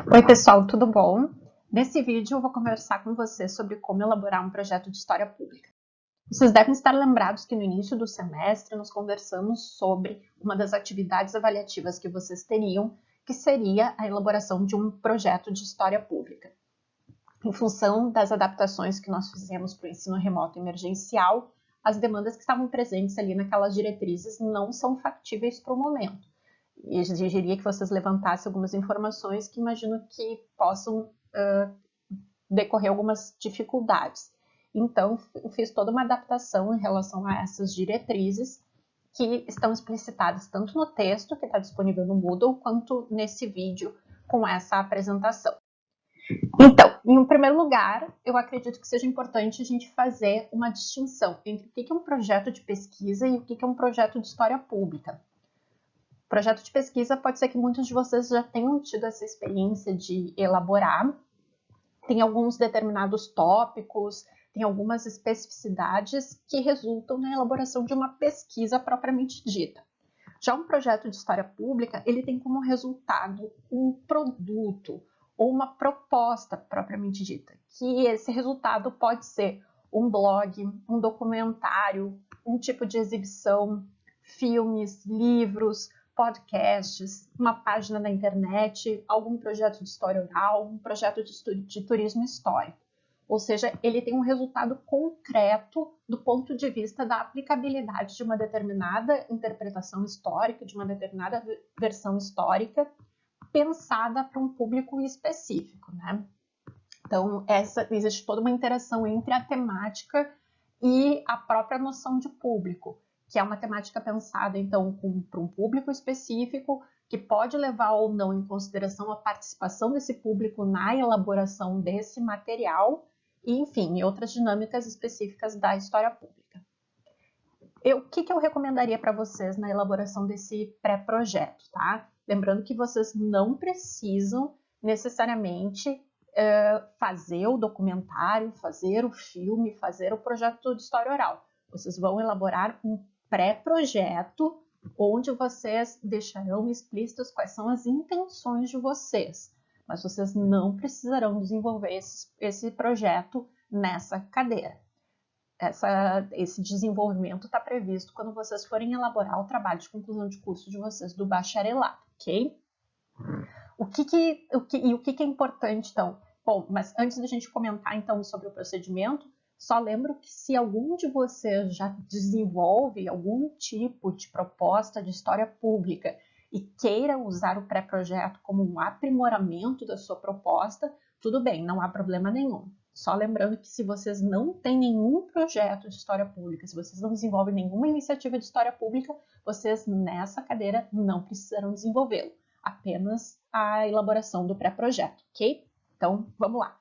Oi pessoal, tudo bom? Nesse vídeo eu vou conversar com vocês sobre como elaborar um projeto de história pública. Vocês devem estar lembrados que no início do semestre nós conversamos sobre uma das atividades avaliativas que vocês teriam, que seria a elaboração de um projeto de história pública. Em função das adaptações que nós fizemos para o ensino remoto emergencial, as demandas que estavam presentes ali naquelas diretrizes não são factíveis para o momento. E exigiria que vocês levantassem algumas informações que imagino que possam decorrer algumas dificuldades. Então, eu fiz toda uma adaptação em relação a essas diretrizes que estão explicitadas tanto no texto, que está disponível no Moodle, quanto nesse vídeo com essa apresentação. Então, em primeiro lugar, eu acredito que seja importante a gente fazer uma distinção entre o que é um projeto de pesquisa e o que é um projeto de história pública. Projeto de pesquisa pode ser que muitos de vocês já tenham tido essa experiência de elaborar. Tem alguns determinados tópicos, tem algumas especificidades que resultam na elaboração de uma pesquisa propriamente dita. Já um projeto de história pública, ele tem como resultado um produto ou uma proposta propriamente dita, que esse resultado pode ser um blog, um documentário, um tipo de exibição, filmes, livros, podcasts, uma página na internet, algum projeto de história oral, um projeto de turismo histórico. Ou seja, ele tem um resultado concreto do ponto de vista da aplicabilidade de uma determinada interpretação histórica, de uma determinada versão histórica, pensada para um público específico, né? Então, existe toda uma interação entre a temática e a própria noção de público, que é uma temática pensada, então, para um público específico, que pode levar ou não em consideração a participação desse público na elaboração desse material, e, enfim, outras dinâmicas específicas da história pública. O que eu recomendaria para vocês na elaboração desse pré-projeto, tá? Lembrando que vocês não precisam necessariamente fazer o documentário, fazer o filme, fazer o projeto de história oral. Vocês vão elaborar um pré-projeto onde vocês deixarão explícitas quais são as intenções de vocês, mas vocês não precisarão desenvolver esse projeto nessa cadeira. Esse desenvolvimento está previsto quando vocês forem elaborar o trabalho de conclusão de curso de vocês do bacharelado, ok? O que é importante, então? Bom, mas antes da gente comentar, então, sobre o procedimento, só lembro que se algum de vocês já desenvolve algum tipo de proposta de história pública e queira usar o pré-projeto como um aprimoramento da sua proposta, tudo bem, não há problema nenhum. Só lembrando que se vocês não têm nenhum projeto de história pública, se vocês não desenvolvem nenhuma iniciativa de história pública, vocês nessa cadeira não precisarão desenvolvê-lo, apenas a elaboração do pré-projeto, ok? Então, vamos lá.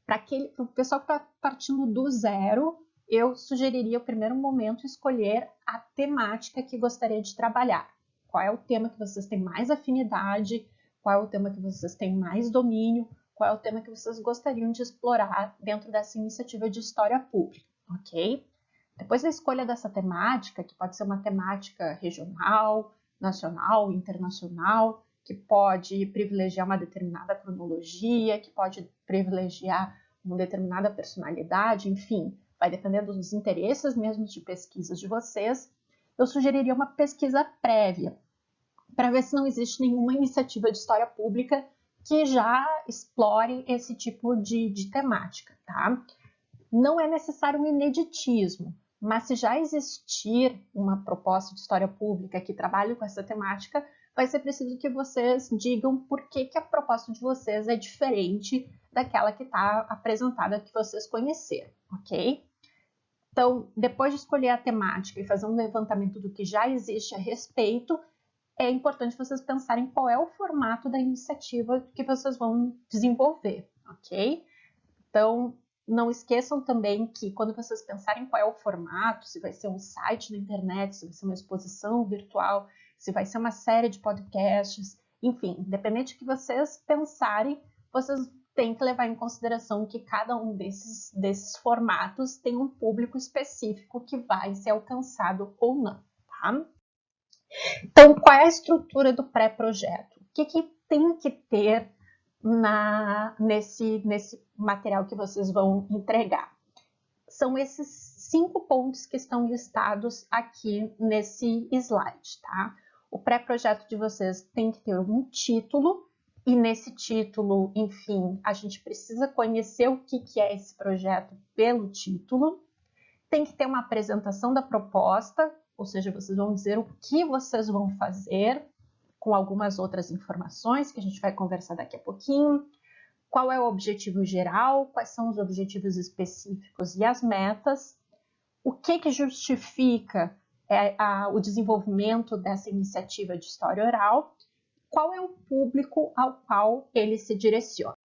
Para o pessoal que está partindo do zero, eu sugeriria, no primeiro momento, escolher a temática que gostaria de trabalhar. Qual é o tema que vocês têm mais afinidade, qual é o tema que vocês têm mais domínio, qual é o tema que vocês gostariam de explorar dentro dessa iniciativa de história pública, ok? Depois da escolha dessa temática, que pode ser uma temática regional, nacional, internacional, que pode privilegiar uma determinada cronologia, que pode privilegiar uma determinada personalidade, enfim, vai depender dos interesses mesmo de pesquisas de vocês, eu sugeriria uma pesquisa prévia, para ver se não existe nenhuma iniciativa de história pública que já explore esse tipo de temática, tá? Não é necessário um ineditismo, mas se já existir uma proposta de história pública que trabalhe com essa temática, vai ser preciso que vocês digam por que a proposta de vocês é diferente daquela que está apresentada que vocês conheceram, ok? Então, depois de escolher a temática e fazer um levantamento do que já existe a respeito, é importante vocês pensarem qual é o formato da iniciativa que vocês vão desenvolver, ok? Então, não esqueçam também que quando vocês pensarem qual é o formato, se vai ser um site na internet, se vai ser uma exposição virtual, se vai ser uma série de podcasts, enfim, independente do que vocês pensarem, vocês têm que levar em consideração que cada um desses formatos tem um público específico que vai ser alcançado ou não, tá? Então, qual é a estrutura do pré-projeto? O que tem que ter nesse material que vocês vão entregar. São esses 5 pontos que estão listados aqui nesse slide, tá? O pré-projeto de vocês tem que ter um título, e nesse título, enfim, a gente precisa conhecer o que é esse projeto pelo título. Tem que ter uma apresentação da proposta, ou seja, vocês vão dizer o que vocês vão fazer, com algumas outras informações que a gente vai conversar daqui a pouquinho. Qual é o objetivo geral, quais são os objetivos específicos e as metas, o que justifica o desenvolvimento dessa iniciativa de história oral, qual é o público ao qual ele se direciona.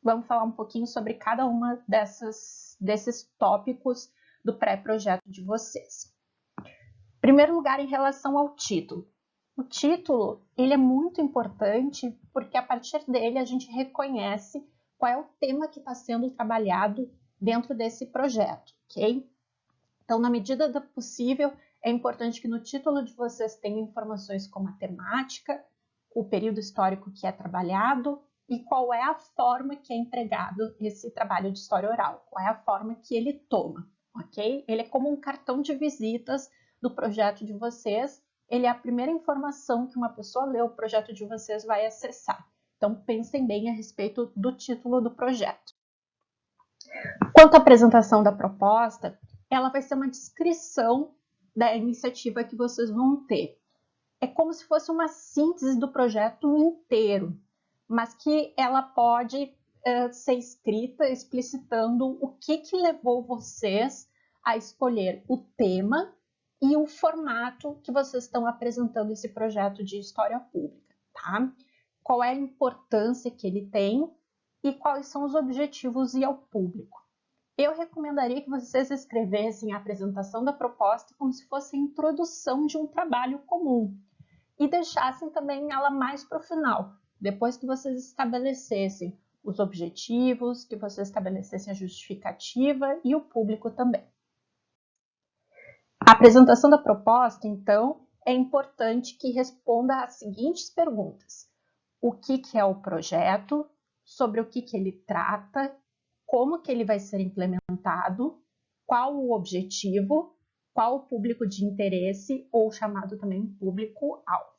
Vamos falar um pouquinho sobre cada uma desses tópicos do pré-projeto de vocês. Em primeiro lugar, em relação ao título. O título, ele é muito importante porque a partir dele a gente reconhece qual é o tema que está sendo trabalhado dentro desse projeto, ok? Então, na medida do possível, é importante que no título de vocês tenham informações como a temática, o período histórico que é trabalhado e qual é a forma que é empregado esse trabalho de história oral, qual é a forma que ele toma, ok? Ele é como um cartão de visitas do projeto de vocês, ele é a primeira informação que uma pessoa lê o projeto de vocês vai acessar. Então, pensem bem a respeito do título do projeto. Quanto à apresentação da proposta, ela vai ser uma descrição da iniciativa que vocês vão ter. É como se fosse uma síntese do projeto inteiro, mas que ela pode ser escrita explicitando o que levou vocês a escolher o tema e o formato que vocês estão apresentando esse projeto de história pública, tá? Qual é a importância que ele tem e quais são os objetivos e ao público. Eu recomendaria que vocês escrevessem a apresentação da proposta como se fosse a introdução de um trabalho comum e deixassem também ela mais para o final, depois que vocês estabelecessem os objetivos, que vocês estabelecessem a justificativa e o público também. A apresentação da proposta, então, é importante que responda às seguintes perguntas. O que é o projeto? Sobre o que ele trata? Como que ele vai ser implementado? Qual o objetivo? Qual o público de interesse, ou chamado também público-alvo?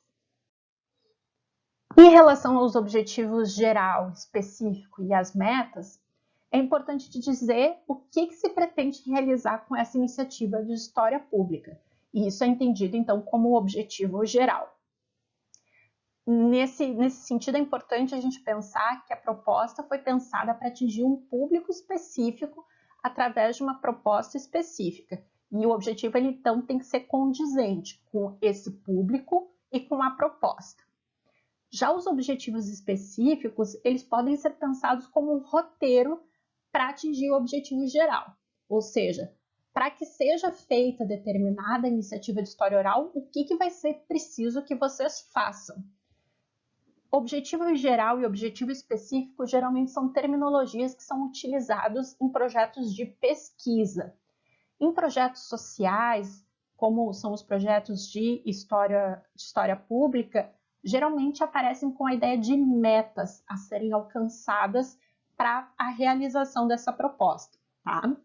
Em relação aos objetivos geral, específico e as metas, é importante te dizer o que se pretende realizar com essa iniciativa de história pública. E isso é entendido, então, como objetivo geral. Nesse sentido, é importante a gente pensar que a proposta foi pensada para atingir um público específico através de uma proposta específica. E o objetivo, ele, então, tem que ser condizente com esse público e com a proposta. Já os objetivos específicos, eles podem ser pensados como um roteiro para atingir o objetivo geral. Ou seja, para que seja feita determinada iniciativa de história oral, o que vai ser preciso que vocês façam? Objetivo geral e objetivo específico geralmente são terminologias que são utilizados em projetos de pesquisa. Em projetos sociais, como são os projetos de história pública, geralmente aparecem com a ideia de metas a serem alcançadas para a realização dessa proposta, tá?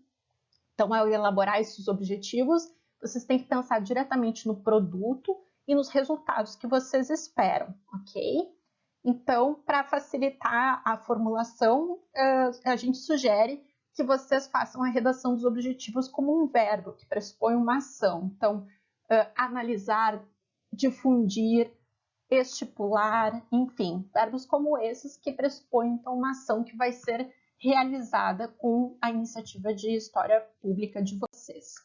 Então, ao elaborar esses objetivos, vocês têm que pensar diretamente no produto e nos resultados que vocês esperam, ok? Então, para facilitar a formulação, a gente sugere que vocês façam a redação dos objetivos como um verbo, que pressupõe uma ação. Então, analisar, difundir, estipular, enfim, verbos como esses que pressupõem então, uma ação que vai ser realizada com a iniciativa de história pública de vocês.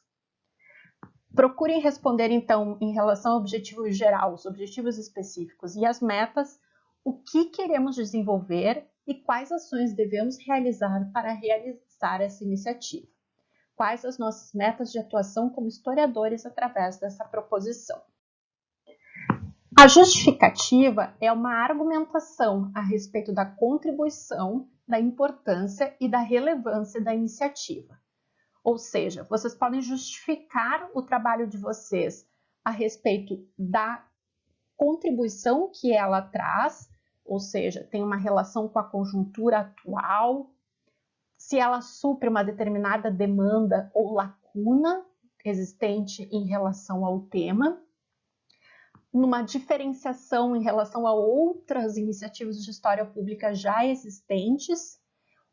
Procurem responder, então, em relação ao objetivo geral, os objetivos específicos e as metas, o que queremos desenvolver e quais ações devemos realizar para realizar essa iniciativa. Quais as nossas metas de atuação como historiadores através dessa proposição. A justificativa é uma argumentação a respeito da contribuição, da importância e da relevância da iniciativa. Ou seja, vocês podem justificar o trabalho de vocês a respeito da contribuição que ela traz, ou seja, tem uma relação com a conjuntura atual, se ela supre uma determinada demanda ou lacuna existente em relação ao tema, numa diferenciação em relação a outras iniciativas de história pública já existentes,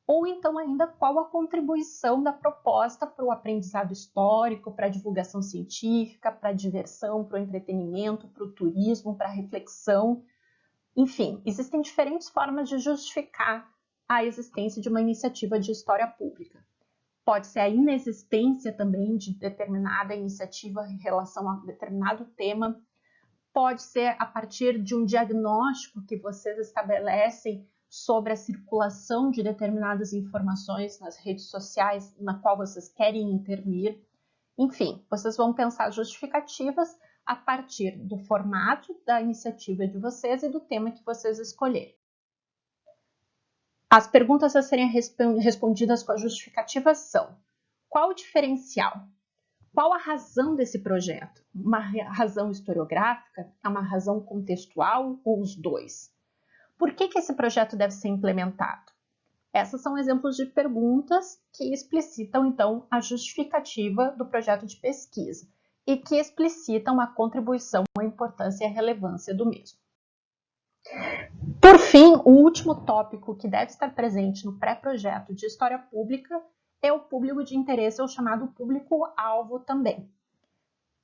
ou então ainda qual a contribuição da proposta para o aprendizado histórico, para a divulgação científica, para a diversão, para o entretenimento, para o turismo, para a reflexão. Enfim, existem diferentes formas de justificar a existência de uma iniciativa de história pública. Pode ser a inexistência também de determinada iniciativa em relação a determinado tema, pode ser a partir de um diagnóstico que vocês estabelecem sobre a circulação de determinadas informações nas redes sociais na qual vocês querem intervir. Enfim, vocês vão pensar justificativas a partir do formato da iniciativa de vocês e do tema que vocês escolherem. As perguntas a serem respondidas com a justificativa são: qual o diferencial? Qual a razão desse projeto? Uma razão historiográfica? É uma razão contextual ou os dois? Por que esse projeto deve ser implementado? Essas são exemplos de perguntas que explicitam, então, a justificativa do projeto de pesquisa e que explicitam a contribuição, a importância e a relevância do mesmo. Por fim, o último tópico que deve estar presente no pré-projeto de História Pública é o público de interesse, ou chamado público-alvo também.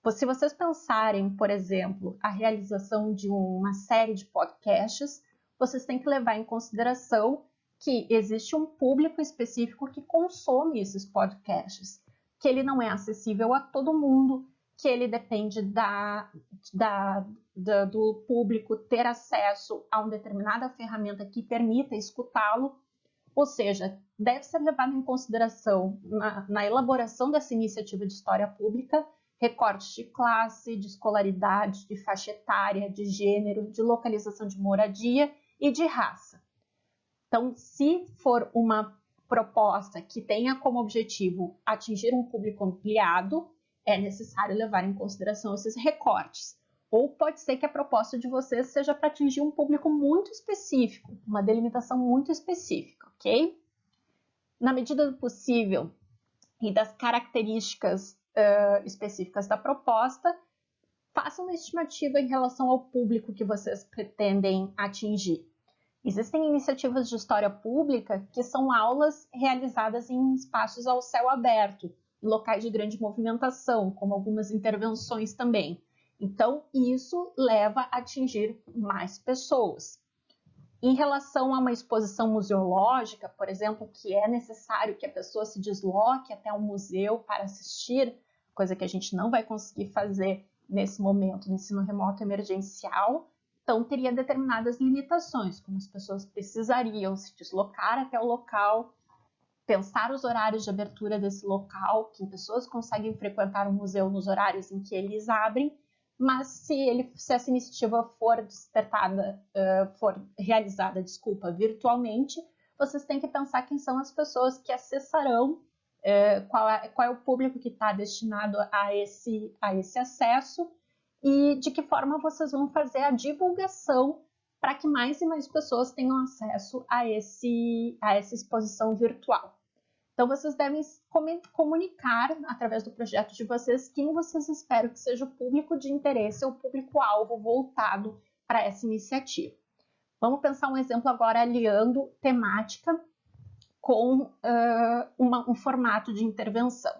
Se vocês pensarem, por exemplo, a realização de uma série de podcasts, vocês têm que levar em consideração que existe um público específico que consome esses podcasts, que ele não é acessível a todo mundo, que ele depende do público ter acesso a uma determinada ferramenta que permita escutá-lo, ou seja, deve ser levado em consideração na elaboração dessa iniciativa de história pública recortes de classe, de escolaridade, de faixa etária, de gênero, de localização de moradia e de raça. Então, se for uma proposta que tenha como objetivo atingir um público ampliado, é necessário levar em consideração esses recortes. Ou pode ser que a proposta de vocês seja para atingir um público muito específico, uma delimitação muito específica, ok? Na medida do possível e das características específicas da proposta, façam uma estimativa em relação ao público que vocês pretendem atingir. Existem iniciativas de história pública que são aulas realizadas em espaços ao céu aberto, em locais de grande movimentação, como algumas intervenções também. Então, isso leva a atingir mais pessoas. Em relação a uma exposição museológica, por exemplo, que é necessário que a pessoa se desloque até um museu para assistir, coisa que a gente não vai conseguir fazer nesse momento no ensino remoto emergencial, então teria determinadas limitações, como as pessoas precisariam se deslocar até o local, pensar os horários de abertura desse local, que pessoas conseguem frequentar o museu nos horários em que eles abrem, mas se essa iniciativa for realizada, virtualmente, vocês têm que pensar quem são as pessoas que acessarão, qual é o público que está destinado a esse acesso e de que forma vocês vão fazer a divulgação para que mais e mais pessoas tenham acesso a essa exposição virtual. Então, vocês devem comunicar, através do projeto de vocês, quem vocês esperam que seja o público de interesse ou o público-alvo voltado para essa iniciativa. Vamos pensar um exemplo agora aliando temática com um formato de intervenção.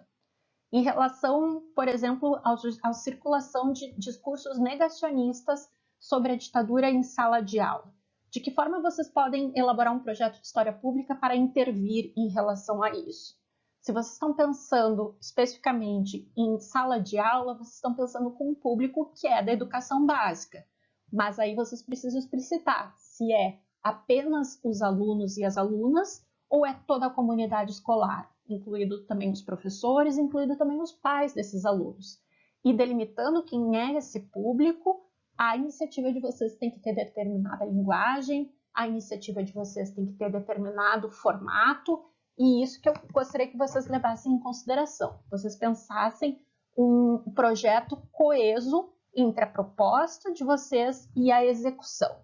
Em relação, por exemplo, à circulação de discursos negacionistas sobre a ditadura em sala de aula. De que forma vocês podem elaborar um projeto de história pública para intervir em relação a isso? Se vocês estão pensando especificamente em sala de aula, vocês estão pensando com um público que é da educação básica. Mas aí vocês precisam explicitar se é apenas os alunos e as alunas ou é toda a comunidade escolar, incluído também os professores, incluído também os pais desses alunos. E delimitando quem é esse público, a iniciativa de vocês tem que ter determinada linguagem, a iniciativa de vocês tem que ter determinado formato, e isso que eu gostaria que vocês levassem em consideração. Vocês pensassem um projeto coeso entre a proposta de vocês e a execução.